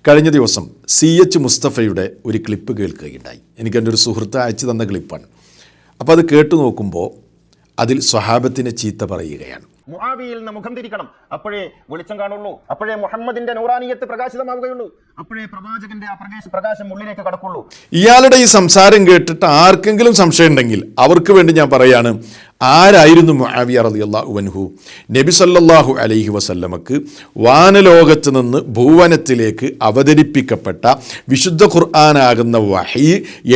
കഴിഞ്ഞ ദിവസം CH മുസ്തഫയുടെ ഒരു ക്ലിപ്പ് കേൾക്കുകയുണ്ടായി. എനിക്ക് എൻ്റെ ഒരു സുഹൃത്ത് അയച്ചു തന്ന ക്ലിപ്പാണ്. അപ്പോൾ അത് കേട്ടു നോക്കുമ്പോൾ അതിൽ സ്വഹാബത്തിനെ ചീത്ത പറയുകയാണ്. മുആവിയയിൽ നിന്ന് മുഖം തിരിക്കണം, അപ്പോഴേ വെളിച്ചം കാണുള്ളൂ, അപ്പോഴേ മുഹമ്മദിന്റെ നൂറാനിയത്ത് പ്രകാശിതമാവുകയുള്ളൂ, അപ്പോഴേ പ്രവാചകന്റെ ആ പ്രകാശം ഉള്ളിലേക്ക് കടക്കുള്ളൂ. ഇയാളുടെ ഈ സംസാരം കേട്ടിട്ട് ആർക്കെങ്കിലും സംശയം ഉണ്ടെങ്കിൽ അവർക്ക് വേണ്ടി ഞാൻ പറയാണ്, ആരായിരുന്നു മുആവിയ റളിയല്ലാഹു അൻഹു? നബി സല്ലല്ലാഹു അലൈഹി വസല്ലമക്ക് വാനലോകത്ത് നിന്ന് ഭൂവനത്തിലേക്ക് അവതരിപ്പിക്കപ്പെട്ട വിശുദ്ധ ഖുർആനാകുന്ന വഹി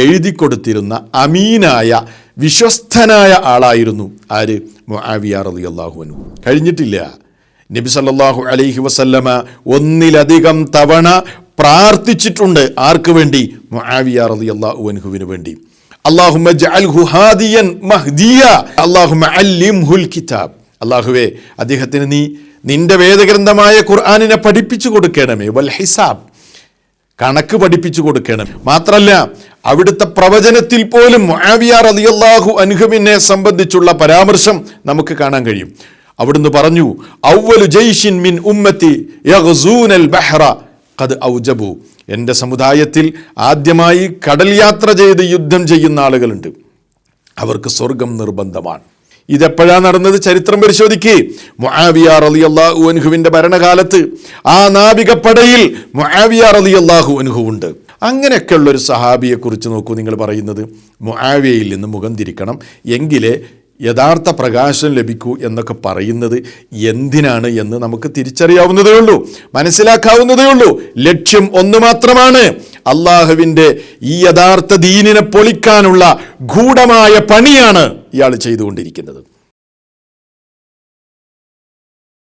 എഴുതി കൊടുത്തിരുന്ന അമീനായ വിശ്വസ്തനായ ആളായിരുന്നു ആര്? മുആവിയ റളിയല്ലാഹു അൻഹു. കഴിഞ്ഞിട്ടില്ല, നബി സല്ലല്ലാഹു അലൈഹി വസല്ലമ ഒന്നിലധികം തവണ പ്രാർത്ഥിച്ചിട്ടുണ്ട്. ആർക്ക് വേണ്ടി? മുആവിയ റളിയല്ലാഹു അൻഹുവിന് വേണ്ടി. അല്ലാഹുമ്മ ജഅൽഹു ഹാദിയൻ മഹ്ദിയ, അല്ലാഹുമ്മ അല്ലിംഹുൽ കിതാബ്. അല്ലാഹുവേ, അദ്ദേഹത്തിന് നീ നിന്റെ വേദഗ്രന്ഥമായ ഖുർആനിനെ പഠിപ്പിച്ചു കൊടുക്കണമേ. വൽ ഹിസാബ്, കണക്ക് പഠിപ്പിച്ചു കൊടുക്കണം. മാത്രല്ല, അവിടുത്തെ പ്രവചനത്തിൽ പോലും മുആവിയ റളിയല്ലാഹു അൻഹുവിനെ സംബന്ധിച്ചുള്ള പരാമർശം നമുക്ക് കാണാൻ കഴിയും. അവിടുന്ന് പറഞ്ഞു, അവ്വലു ജയ്ഷിൻ മിൻ ഉമ്മത്തി യഗ്സൂനൽ ബഹ്റ ഖദ് ഔജബു. എൻ്റെ സമുദായത്തിൽ ആദ്യമായി കടൽ യാത്ര ചെയ്ത് യുദ്ധം ചെയ്യുന്ന ആളുകളുണ്ട്, അവർക്ക് സ്വർഗം നിർബന്ധമാണ്. ഇതെപ്പോഴാണ് നടന്നത്? ചരിത്രം പരിശോധിക്കേ. മുആവിയ റളിയല്ലാഹു അൻഹുവിൻ്റെ ഭരണകാലത്ത് ആ നാവികപ്പടയിൽ മുആവിയ റളിയല്ലാഹു അൻഹു ഉണ്ട്. അങ്ങനെയൊക്കെയുള്ളൊരു സഹാബിയെക്കുറിച്ച് നോക്കൂ നിങ്ങൾ പറയുന്നത്. മുആവിയയിൽ നിന്ന് മുഖം തിരിക്കണം, എങ്കിലേ യഥാർത്ഥ പ്രകാശം ലഭിക്കൂ എന്നൊക്കെ പറയുന്നത് എന്തിനാണ് എന്ന് നമുക്ക് തിരിച്ചറിയാവുന്നതേ ഉള്ളൂ, മനസ്സിലാക്കാവുന്നതേ ഉള്ളൂ. ലക്ഷ്യം ഒന്ന് മാത്രമാണ്, അള്ളാഹുവിൻ്റെ ഈ യഥാർത്ഥ ദീനിനെ പൊളിക്കാനുള്ള ഗൂഢമായ പണിയാണ് ഇയാൾ ചെയ്തുകൊണ്ടിരിക്കുന്നത്.